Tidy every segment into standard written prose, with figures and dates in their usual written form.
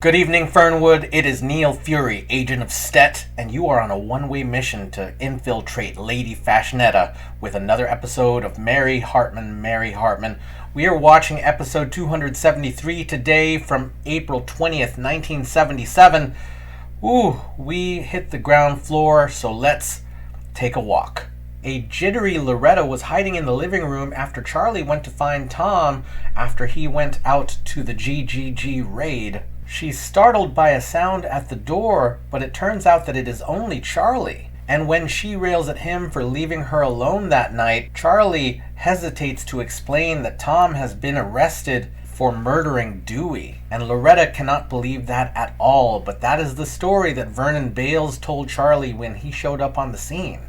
Good evening, Fernwood. It is Neil Fury, agent of Stet, and you are on a one-way mission to infiltrate Lady Fashionetta with another episode of Mary Hartman, Mary Hartman. We are watching episode 273 today from April 20th, 1977. Ooh, we hit the ground floor, so let's take a walk. A jittery Loretta was hiding in the living room after Charlie went to find Tom after he went out to the GGG raid. She's startled by a sound at the door, but it turns out that it is only Charlie. And when she rails at him for leaving her alone that night, Charlie hesitates to explain that Tom has been arrested for murdering Dewey. And Loretta cannot believe that at all, but that is the story that Vernon Bales told Charlie when he showed up on the scene.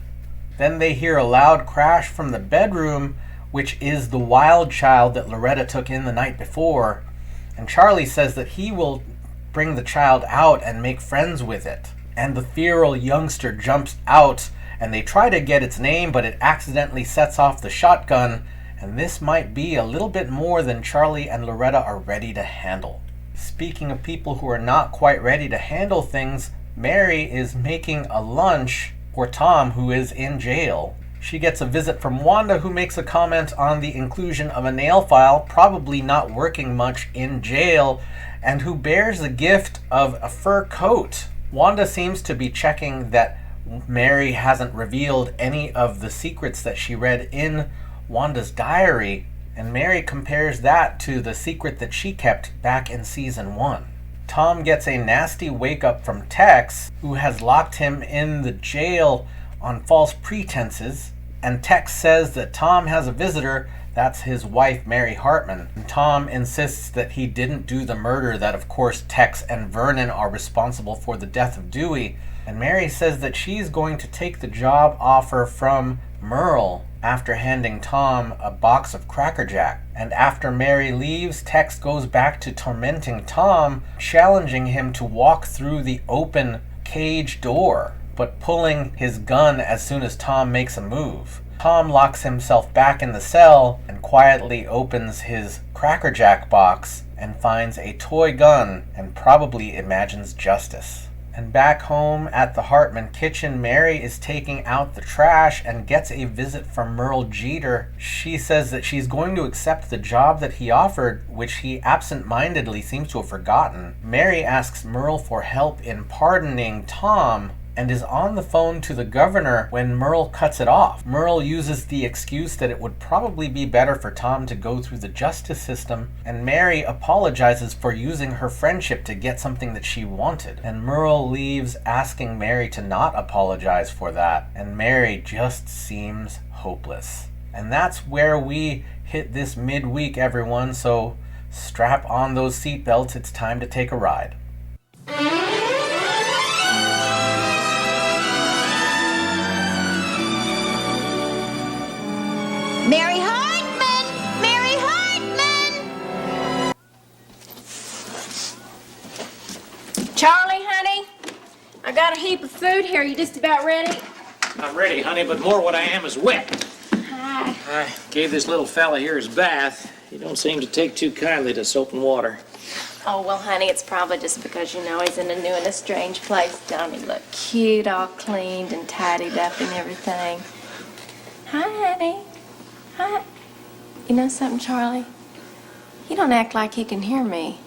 Then they hear a loud crash from the bedroom, which is the wild child that Loretta took in the night before. And Charlie says that he will bring the child out and make friends with it. And the feral youngster jumps out, and they try to get its name, but it accidentally sets off the shotgun, and this might be a little bit more than Charlie and Loretta are ready to handle. Speaking of people who are not quite ready to handle things, Mary is making a lunch for Tom, who is in jail. She gets a visit from Wanda, who makes a comment on the inclusion of a nail file, probably not working much in jail, and who bears the gift of a fur coat. Wanda seems to be checking that Mary hasn't revealed any of the secrets that she read in Wanda's diary, and Mary compares that to the secret that she kept back in season 1. Tom gets a nasty wake-up from Tex, who has locked him in the jail on false pretenses, and Tex says that Tom has a visitor. That's his wife, Mary Hartman. And Tom insists that he didn't do the murder, that of course Tex and Vernon are responsible for the death of Dewey. And Mary says that she's going to take the job offer from Merle after handing Tom a box of Cracker Jack. And after Mary leaves, Tex goes back to tormenting Tom, challenging him to walk through the open cage door, but pulling his gun as soon as Tom makes a move. Tom locks himself back in the cell and quietly opens his Cracker Jack box and finds a toy gun and probably imagines justice. And back home at the Hartman kitchen, Mary is taking out the trash and gets a visit from Merle Jeter. She says that she's going to accept the job that he offered, which he absent-mindedly seems to have forgotten. Mary asks Merle for help in pardoning Tom, and is on the phone to the governor when Merle cuts it off. Merle uses the excuse that it would probably be better for Tom to go through the justice system, and Mary apologizes for using her friendship to get something that she wanted. And Merle leaves asking Mary to not apologize for that, and Mary just seems hopeless. And that's where we hit this midweek, everyone, so strap on those seatbelts, it's time to take a ride. Mary Hartman! Mary Hartman! Charlie, honey, I got a heap of food here. You just about ready? Not ready, honey, but more what I am is wet. Hi. I gave this little fella here his bath. He don't seem to take too kindly to soap and water. Oh, well, honey, it's probably just because, he's in a new and a strange place. Don't he look cute, all cleaned and tidied up and everything? Hi, honey. Hi. You know something, Charlie? You don't act like you can hear me.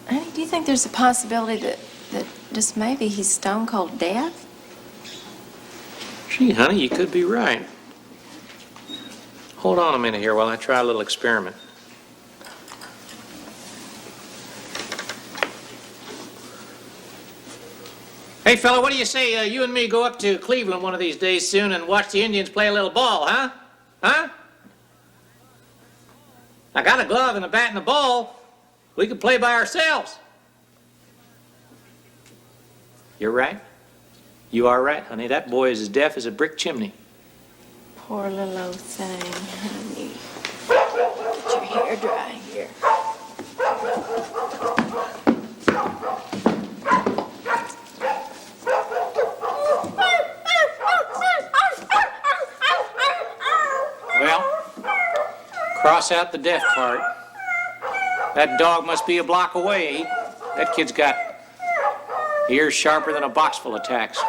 Honey, do you think there's a possibility that just maybe he's stone cold deaf? Gee, honey, you could be right. Hold on a minute here while I try a little experiment. Hey, fella, what do you say you and me go up to Cleveland one of these days soon and watch the Indians play a little ball, huh? Huh? I got a glove and a bat and a ball. We could play by ourselves. You're right. You are right, honey. That boy is as deaf as a brick chimney. Poor little old thing, honey. Get your hair dry here. Well, cross out the deaf part. That dog must be a block away. That kid's got ears sharper than a box full of tacks.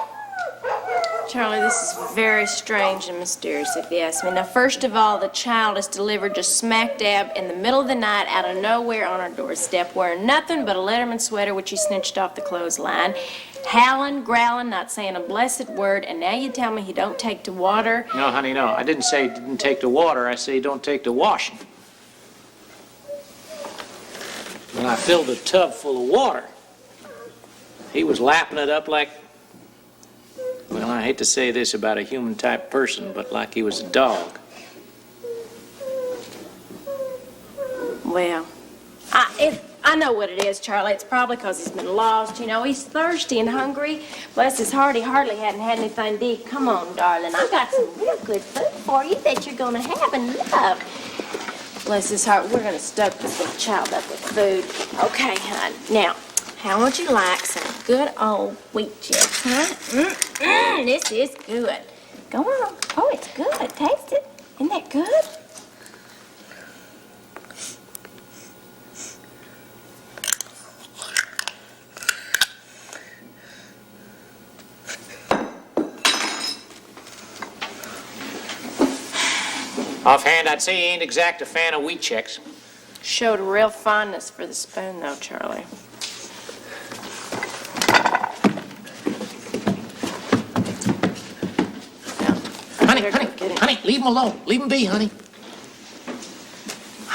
Charlie, this is very strange and mysterious, if you ask me. Now, first of all, the child is delivered just smack dab in the middle of the night out of nowhere on our doorstep, wearing nothing but a Letterman sweater, which he snitched off the clothesline, howling, growling, not saying a blessed word, and now you tell me he don't take to water. No, honey, no. I didn't say he didn't take to water. I say he don't take to washing. When I filled the tub full of water, he was lapping it up like, well, I hate to say this about a human-type person, but like he was a dog. Well, I know what it is, Charlie. It's probably because he's been lost. You know, he's thirsty and hungry. Bless his heart, he hardly hadn't had anything to eat. Come on, darling. I got some real good food for you that you're going to have and love. Bless his heart, we're going to stoke this little child up with food. Okay, hon. Now, how would you like some good old wheat chips, huh? This is good. Go on. Oh, it's good. Taste it. Isn't that good? Offhand, I'd say he ain't exact a fan of wheat checks. Showed a real fondness for the spoon, though, Charlie. Honey, leave him alone. Leave him be, honey.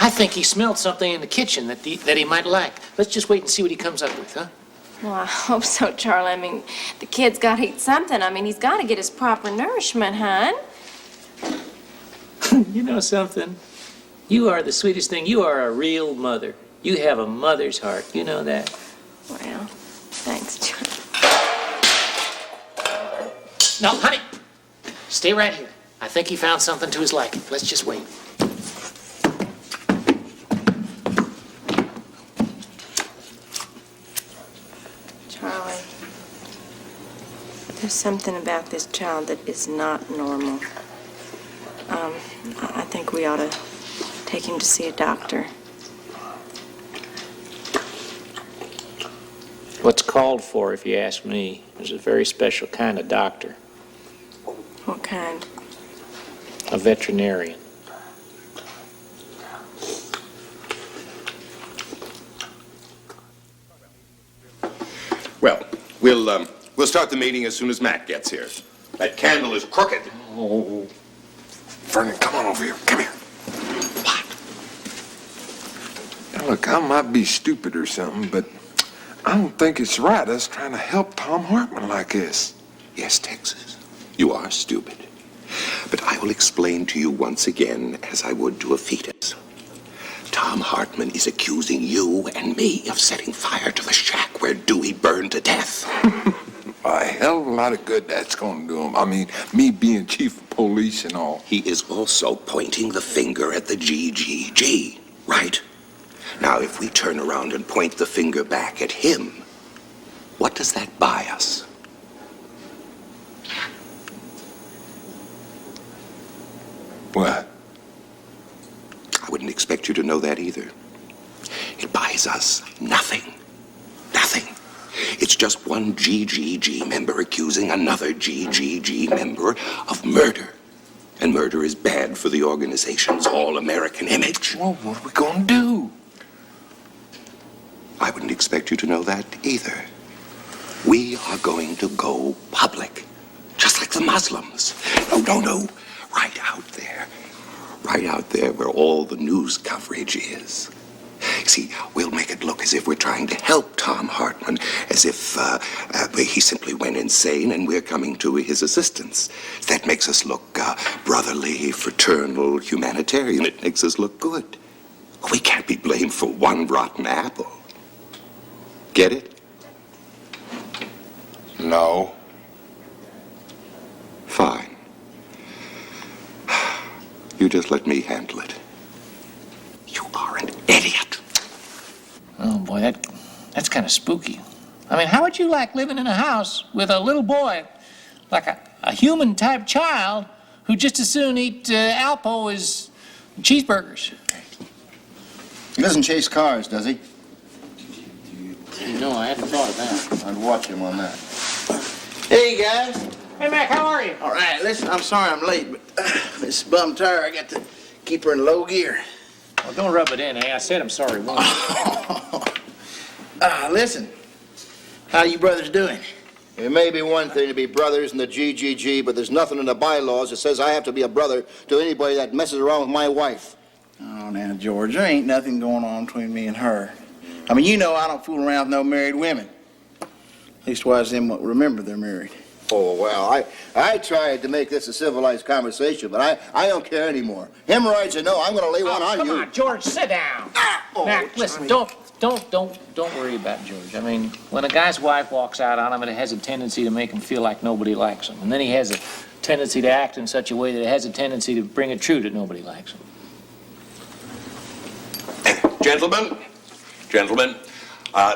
I think he smelled something in the kitchen that he might like. Let's just wait and see what he comes up with, huh? Well, I hope so, Charlie. I mean, the kid's got to eat something. I mean, he's got to get his proper nourishment, hon. You know something? You are the sweetest thing. You are a real mother. You have a mother's heart. You know that. Well, thanks, Charlie. No, honey. Stay right here. I think he found something to his liking. Let's just wait. Charlie, there's something about this child that is not normal. I think we ought to take him to see a doctor. What's called for, if you ask me, is a very special kind of doctor. What kind? A veterinarian. Well, we'll start the meeting as soon as Matt gets here. That candle is crooked. Oh, Vernon, come on over here. Come here. What? Now, look, I might be stupid or something, but I don't think it's right us trying to help Tom Hartman like this. Yes, Texas, you are stupid. But I will explain to you once again, as I would to a fetus. Tom Hartman is accusing you and me of setting fire to the shack where Dewey burned to death. A hell of a lot of good that's going to do him. I mean, me being chief of police and all. He is also pointing the finger at the GGG, right? Now, if we turn around and point the finger back at him, what does that buy us? What? I wouldn't expect you to know that either. It buys us nothing. Nothing. It's just one GGG member accusing another GGG member of murder. And murder is bad for the organization's all-American image. Well, what are we going to do? I wouldn't expect you to know that either. We are going to go public, just like the Muslims. No. Right out there. Right out there where all the news coverage is. See, we'll make it look as if we're trying to help Tom Hartman, as if he simply went insane and we're coming to his assistance. That makes us look brotherly, fraternal, humanitarian. It makes us look good. We can't be blamed for one rotten apple. Get it? No. Fine. You just let me handle it. You are an idiot. Oh, boy, that's kind of spooky. I mean, how would you like living in a house with a little boy, like a human-type child, who just as soon eat Alpo as cheeseburgers? He doesn't chase cars, does he? No, I hadn't thought of that. I'd watch him on that. Hey, guys. Hey, Mac, how are you? All right, listen, I'm sorry I'm late, but this bum tire, I got to keep her in low gear. Well, don't rub it in, eh? I said I'm sorry once. Listen, how you brothers doing? It may be one thing to be brothers in the GGG, but there's nothing in the bylaws that says I have to be a brother to anybody that messes around with my wife. Oh, now, George, there ain't nothing going on between me and her. I mean, you know I don't fool around with no married women. Leastwise, them what remember they're married. Oh, well, I tried to make this a civilized conversation, but I don't care anymore. Hemorrhoids or no, I'm going to lay one on you. Come on, George, sit down. Mac, listen, don't worry about George. I mean, when a guy's wife walks out on him, it has a tendency to make him feel like nobody likes him. And then he has a tendency to act in such a way that it has a tendency to bring it true that nobody likes him. Gentlemen,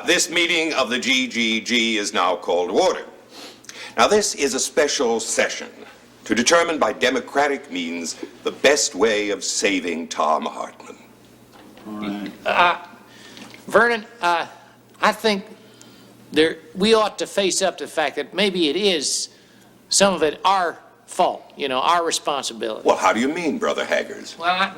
this meeting of the GGG is now called to order. Now, this is a special session to determine by democratic means the best way of saving Tom Hartman. Vernon, I think we ought to face up to the fact that maybe it is some of it our fault, our responsibility. Well, how do you mean, Brother Haggers? Well,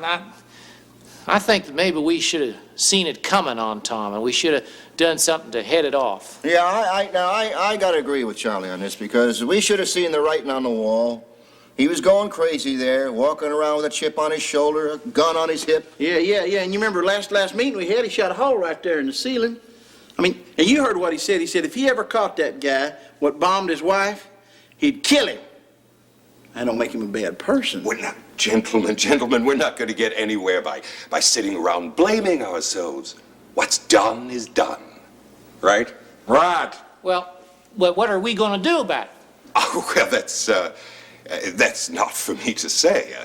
I think that maybe we should have seen it coming on Tom, and we should have done something to head it off. Yeah, I got to agree with Charlie on this, because we should have seen the writing on the wall. He was going crazy there, walking around with a chip on his shoulder, a gun on his hip. Yeah, and you remember last meeting we had, he shot a hole right there in the ceiling. I mean, and you heard what he said. He said if he ever caught that guy what bombed his wife, he'd kill him. I don't make him a bad person. We're not, gentlemen, we're not going to get anywhere by sitting around blaming ourselves. What's done is done, right? Right. Well, what are we going to do about it? Oh, well, that's not for me to say.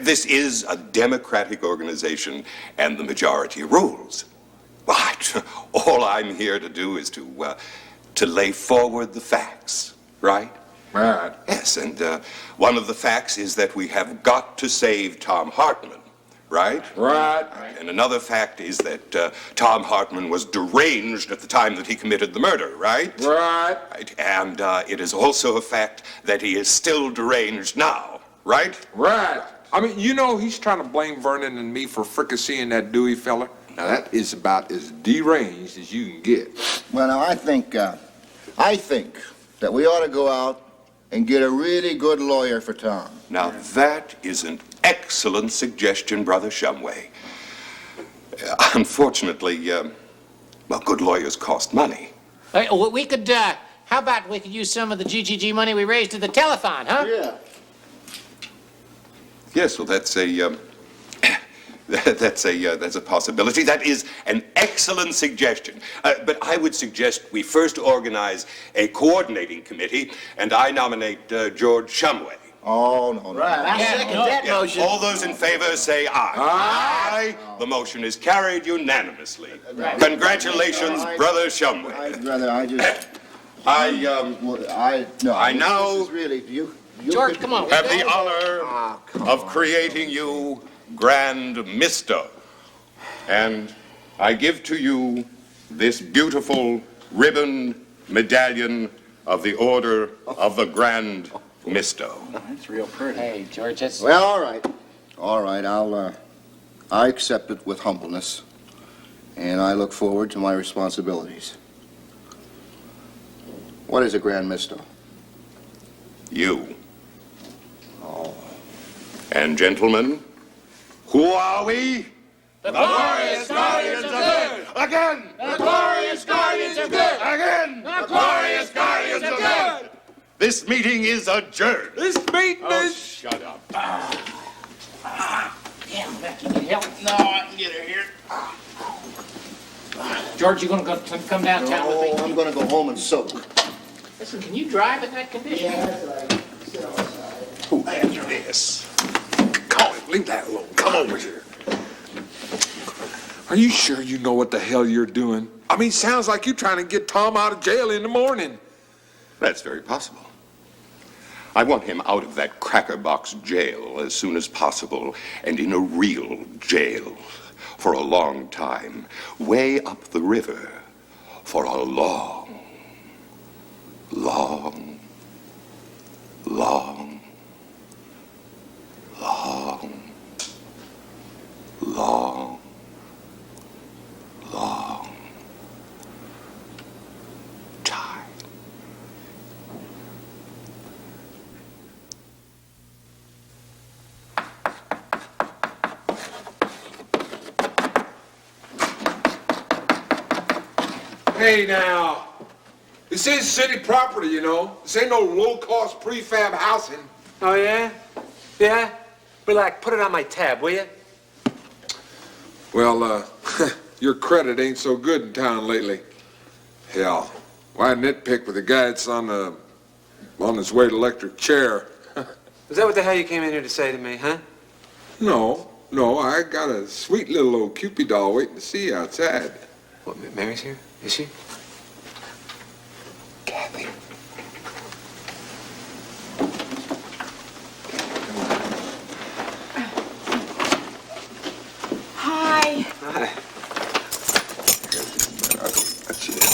This is a democratic organization, and the majority rules. But all I'm here to do is to lay forward the facts, right? Right. Yes, and one of the facts is that we have got to save Tom Hartman, right? Right. And another fact is that Tom Hartman was deranged at the time that he committed the murder, right? Right. And it is also a fact that he is still deranged now, right? Right. I mean, he's trying to blame Vernon and me for fricasseeing that Dewey fella. Now, that is about as deranged as you can get. Well, now, I think that we ought to go out and get a really good lawyer for Tom. Now, that is an excellent suggestion, Brother Shumway. Unfortunately, good lawyers cost money. We could, how about we could use some of the GGG money we raised at the telethon, huh? Yeah. Yes, well, that's a possibility. That is an excellent suggestion. But I would suggest we first organize a coordinating committee, and I nominate George Shumway. Oh, no. Right, I second that motion. All those in favor say aye. Aye. The motion is carried unanimously. Right. Congratulations, Brother Shumway. I now George, come on. have the honor of creating you Grand Mister. And I give to you this beautiful ribbon medallion of the Order of the Grand Mister. That's real pretty. Hey, George, that's... Well, all right, I accept it with humbleness, and I look forward to my responsibilities. What is a Grand Mister? You. Oh. And gentlemen, who are we? The glorious guardians of good! Again! The glorious guardians of good! Again! The glorious guardians of good! This meeting is adjourned. This meeting is... Shut up. Damn, Mac, you need help? No, I can get her here. George, you gonna come downtown with me? I'm going to go home and soak. Listen, can you drive in that condition? Who answered this? Call him. Leave that alone. Come over here. Are you sure you know what the hell you're doing? I mean, sounds like you're trying to get Tom out of jail in the morning. That's very possible. I want him out of that cracker box jail as soon as possible and in a real jail. for a long time, way up the river for a long, long, long, long, long, long time. Hey now, this is city property, you know. This ain't no low-cost prefab housing. Oh, yeah? Yeah? Relax, put it on my tab, will you? Well, your credit ain't so good in town lately. Hell, why nitpick with a guy that's on his way to electric chair? Is that what the hell you came in here to say to me, huh? No, I got a sweet little old Cupid doll waiting to see you outside. What, Mary's here? Is she? Kathy. Hi. Hi. That's it.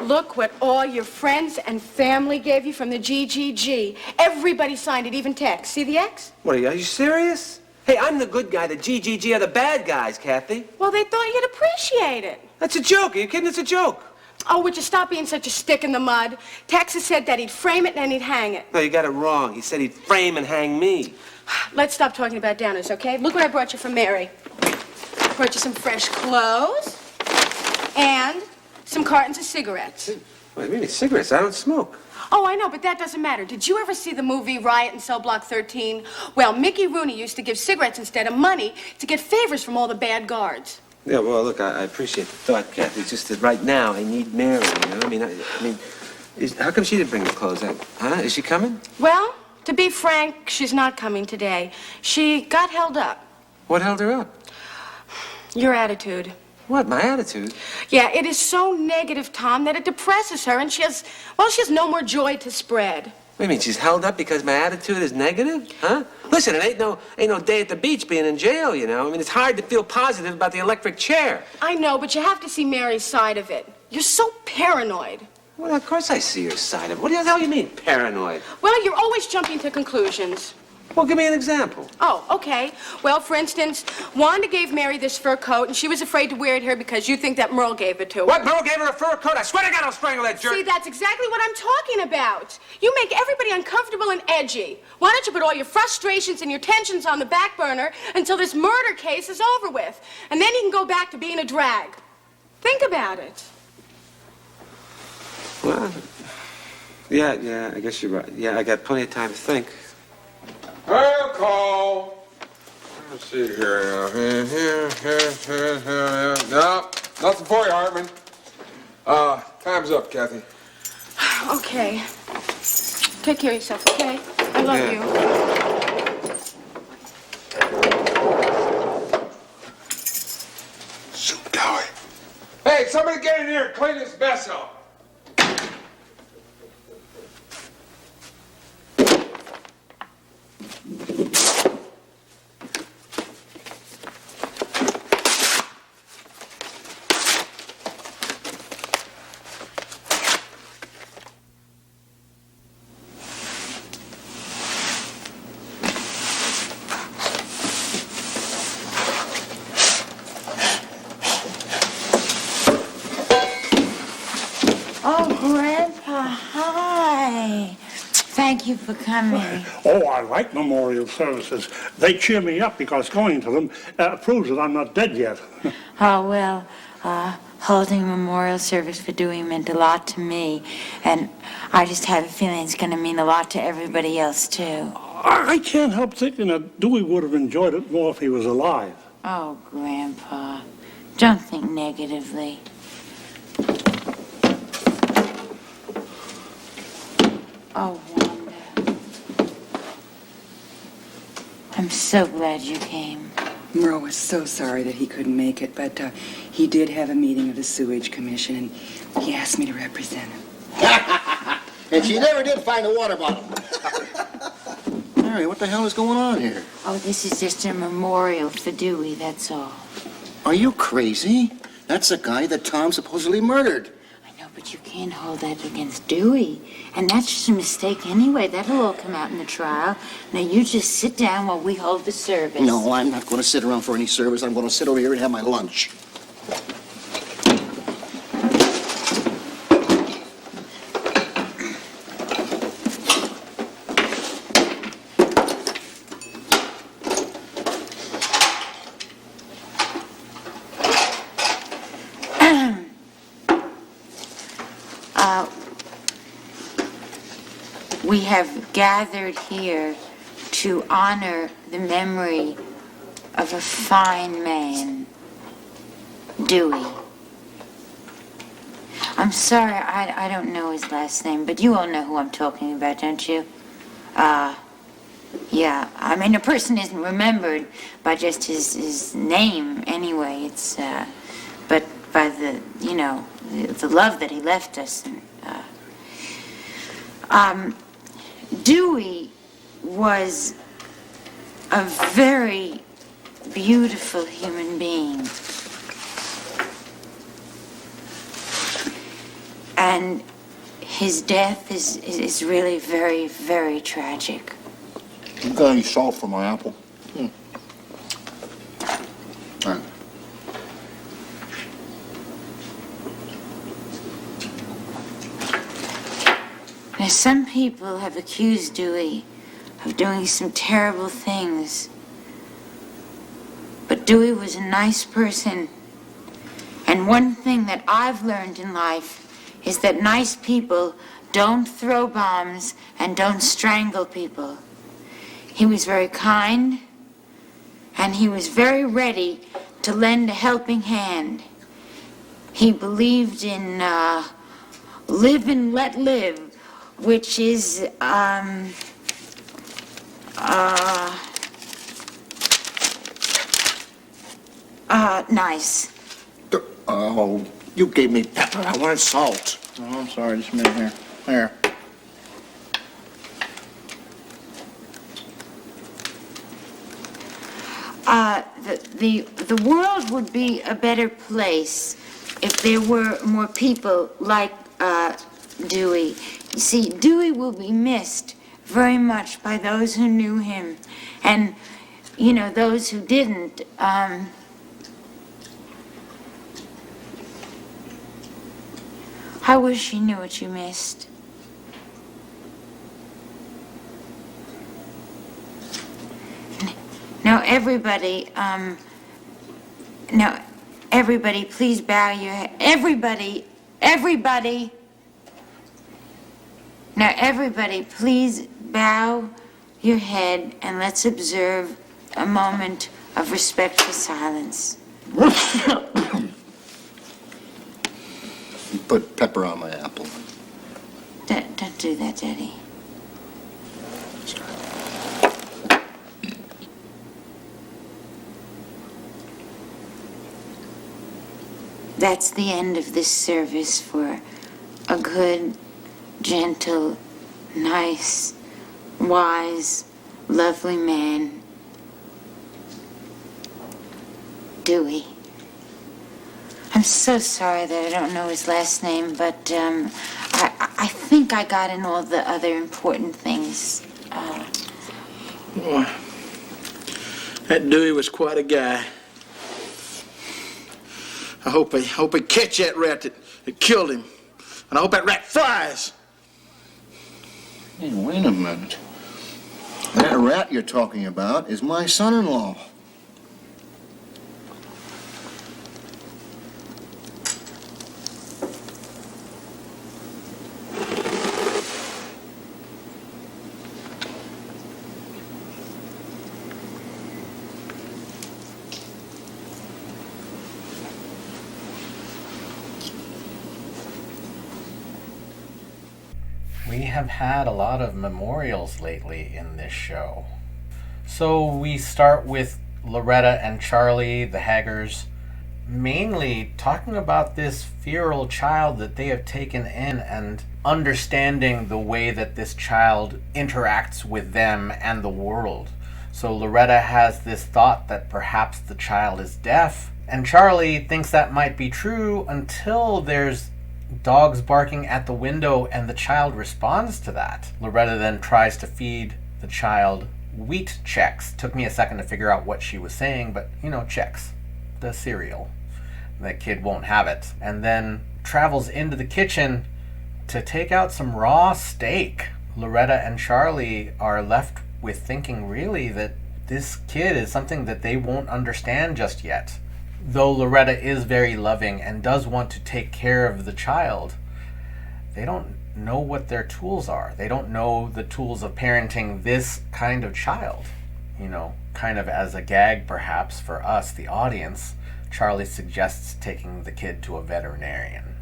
Look what all your friends and family gave you from the GGG. Everybody signed it, even Tex. See the X? What, are you serious? Hey, I'm the good guy. The GGG are the bad guys, Kathy. Well, they thought you'd appreciate it. That's a joke. Are you kidding? It's a joke. Oh, would you stop being such a stick in the mud? Tex has said that he'd frame it and he'd hang it. No, you got it wrong. He said he'd frame and hang me. Let's stop talking about downers, okay? Look what I brought you from Mary. Brought you some fresh clothes and some cartons of cigarettes. What do you mean, cigarettes? I don't smoke. Oh, I know, but that doesn't matter. Did you ever see the movie Riot in Cell Block 13? Well, Mickey Rooney used to give cigarettes instead of money to get favors from all the bad guards. Yeah, well, look, I appreciate the thought, Kathy. It's just that right now I need Mary, you know? How come she didn't bring the clothes up? Huh? Is she coming? Well, to be frank, she's not coming today. She got held up. What held her up? Your attitude. What, my attitude? Yeah, it is so negative, Tom, that it depresses her, and she has no more joy to spread. What do you mean, she's held up because my attitude is negative? Huh? Listen, it ain't no day at the beach being in jail, you know? I mean, it's hard to feel positive about the electric chair. I know, but you have to see Mary's side of it. You're so paranoid. Well, of course I see your side of it. What the hell you mean, paranoid? Well, you're always jumping to conclusions. Well, give me an example. Oh, okay. Well, for instance, Wanda gave Mary this fur coat, and she was afraid to wear it here because you think that Merle gave it to her. What? Merle gave her a fur coat? I swear to God I'll strangle that jerk. See, that's exactly what I'm talking about. You make everybody uncomfortable and edgy. Why don't you put all your frustrations and your tensions on the back burner until this murder case is over with? And then you can go back to being a drag. Think about it. Well, yeah, I guess you're right. Yeah, I got plenty of time to think. I'll call. Let's see here. No, nothing for you, Hartman. Time's up, Kathy. Okay. Take care of yourself, okay? I love you. Soup Dewey. Hey, somebody get in here and clean this mess up. Oh, Grandpa, hi. Thank you for coming. Oh, I like memorial services. They cheer me up because going to them proves that I'm not dead yet. Oh, well, holding a memorial service for Dewey meant a lot to me, and I just have a feeling it's going to mean a lot to everybody else, too. I can't help thinking that Dewey would have enjoyed it more if he was alive. Oh, Grandpa, don't think negatively. Oh, Wanda. I'm so glad you came. Merle was so sorry that he couldn't make it, but he did have a meeting of the Sewage Commission, and he asked me to represent him. And she never did find a water bottle. Mary, what the hell is going on here? Oh, this is just a memorial for Dewey, that's all. Are you crazy? That's the guy that Tom supposedly murdered. I know, but you can't hold that against Dewey. And that's just a mistake anyway. That'll all come out in the trial. Now, you just sit down while we hold the service. No, I'm not going to sit around for any service. I'm going to sit over here and have my lunch. We have gathered here to honor the memory of a fine man, Dewey. I'm sorry, I don't know his last name, but you all know who I'm talking about, don't you? Yeah, I mean, a person isn't remembered by just his name anyway. It's, but by the, you know, the love that he left us. And, Dewey was a very beautiful human being. And his death is really very, very tragic. You got any salt for my apple? Thanks. Now, some people have accused Dewey of doing some terrible things. But Dewey was a nice person. And one thing that I've learned in life is that nice people don't throw bombs and don't strangle people. He was very kind, and he was very ready to lend a helping hand. He believed in live and let live, which is, nice. Oh, you gave me pepper. I wanted salt. Oh, I'm sorry. Just a minute here. There. The world would be a better place if there were more people like Dewey. You see, Dewey will be missed very much by those who knew him, and you know, those who didn't. I wish you knew what you missed. Now, everybody, please bow your head. Everybody. Now, everybody, please bow your head and let's observe a moment of respectful silence. You put pepper on my apple. Don't do that, Daddy. That's the end of this service for a good, gentle, nice, wise, lovely man, Dewey. I'm so sorry that I don't know his last name, but I think I got in all the other important things. Boy, that Dewey was quite a guy. I hope they catch that rat that killed him. And I hope that rat flies. Hey, wait a minute. That rat you're talking about is my son-in-law. We have had a lot of memorials lately in this show. So we start with Loretta and Charlie, the Haggers. mainly talking about this feral child that they have taken in and understanding the way that this child interacts with them and the world. So Loretta has this thought that perhaps the child is deaf, and Charlie thinks that might be true until there's dogs barking at the window and the child responds to that. Loretta then tries to feed the child wheat checks. Took me a second to figure out what she was saying, but checks, the cereal. The kid won't have it. And then travels into the kitchen to take out some raw steak. Loretta and Charlie are left with thinking really that this kid is something that they won't understand just yet. Though Loretta is very loving and does want to take care of the child, they don't know what their tools are. They don't know the tools of parenting this kind of child. Kind of as a gag perhaps for us, the audience, Charlie suggests taking the kid to a veterinarian.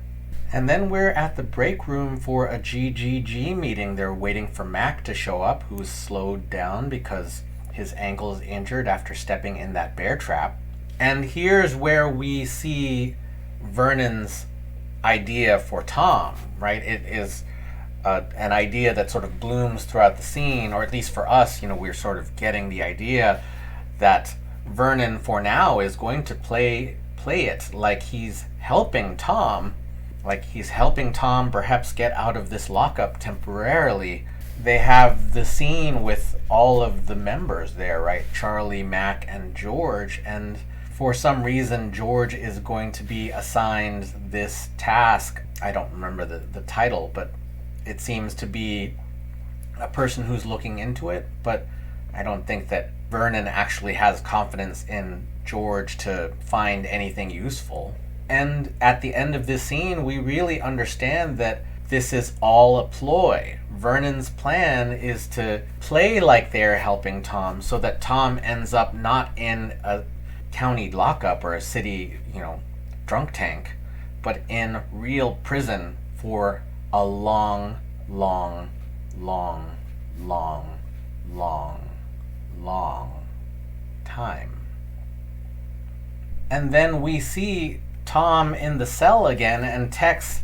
And then we're at the break room for a GGG meeting. They're waiting for Mac to show up, who's slowed down because his ankle is injured after stepping in that bear trap. And here's where we see Vernon's idea for Tom, right? It is an idea that sort of blooms throughout the scene, or at least for us, we're sort of getting the idea that Vernon, for now, is going to play it like he's helping Tom, perhaps get out of this lockup temporarily. They have the scene with all of the members there, right? Charlie, Mac, and George, and for some reason, George is going to be assigned this task. I don't remember the title, but it seems to be a person who's looking into it, but I don't think that Vernon actually has confidence in George to find anything useful. And at the end of this scene, we really understand that this is all a ploy. Vernon's plan is to play like they're helping Tom so that Tom ends up not in a county lockup or a city, drunk tank, but in real prison for a long, long, long, long, long, long time. And then we see Tom in the cell again, and Tex,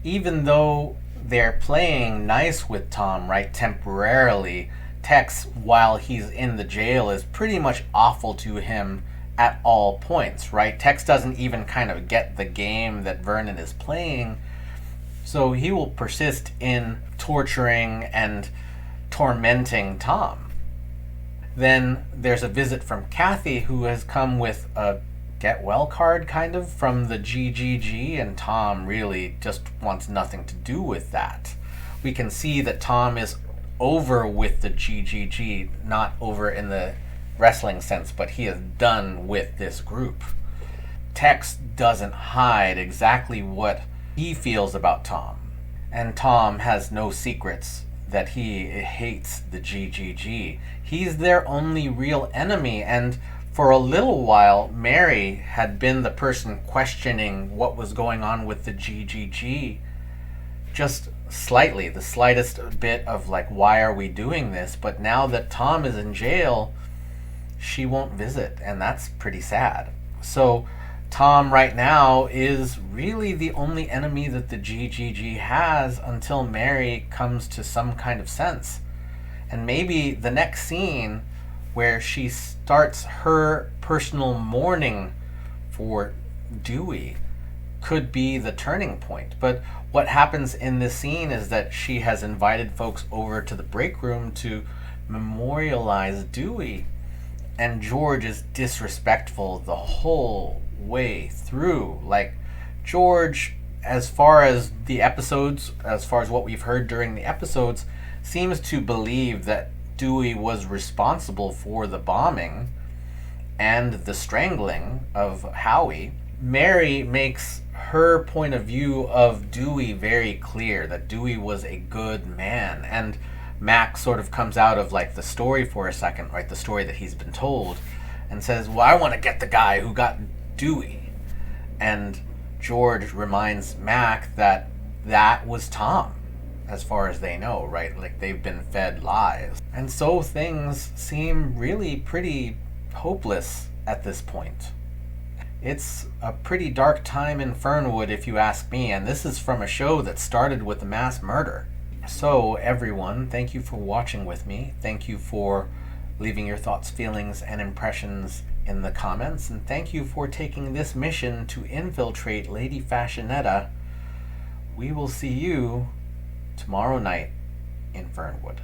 even though they're playing nice with Tom, right, temporarily, Tex, while he's in the jail, is pretty much awful to him at all points, right? Tex doesn't even kind of get the game that Vernon is playing, so he will persist in torturing and tormenting Tom. Then there's a visit from Kathy, who has come with a get well card kind of from the GGG, and Tom really just wants nothing to do with that. We can see that Tom is over with the GGG, not over in the wrestling sense, but he is done with this group. Tex doesn't hide exactly what he feels about Tom, and Tom has no secrets that he hates the GGG. He's their only real enemy, and for a little while, Mary had been the person questioning what was going on with the GGG. Just slightly, the slightest bit of why are we doing this? But now that Tom is in jail, she won't visit, and that's pretty sad. So Tom right now is really the only enemy that the GGG has until Mary comes to some kind of sense. And maybe the next scene where she starts her personal mourning for Dewey could be the turning point. But what happens in this scene is that she has invited folks over to the break room to memorialize Dewey, and George is disrespectful the whole way through. George, as far as what we've heard during the episodes, seems to believe that Dewey was responsible for the bombing and the strangling of Howie. Mary makes her point of view of Dewey very clear, that Dewey was a good man, and Mac sort of comes out of the story for a second, right, the story that he's been told, and says, well, I want to get the guy who got Dewey. And George reminds Mac that that was Tom, as far as they know, right? They've been fed lies. And so things seem really pretty hopeless at this point. It's a pretty dark time in Fernwood, if you ask me, and this is from a show that started with a mass murder. So, everyone, thank you for watching with me. Thank you for leaving your thoughts, feelings, and impressions in the comments, and thank you for taking this mission to infiltrate Lady Fashionetta. We will see you tomorrow night in Fernwood.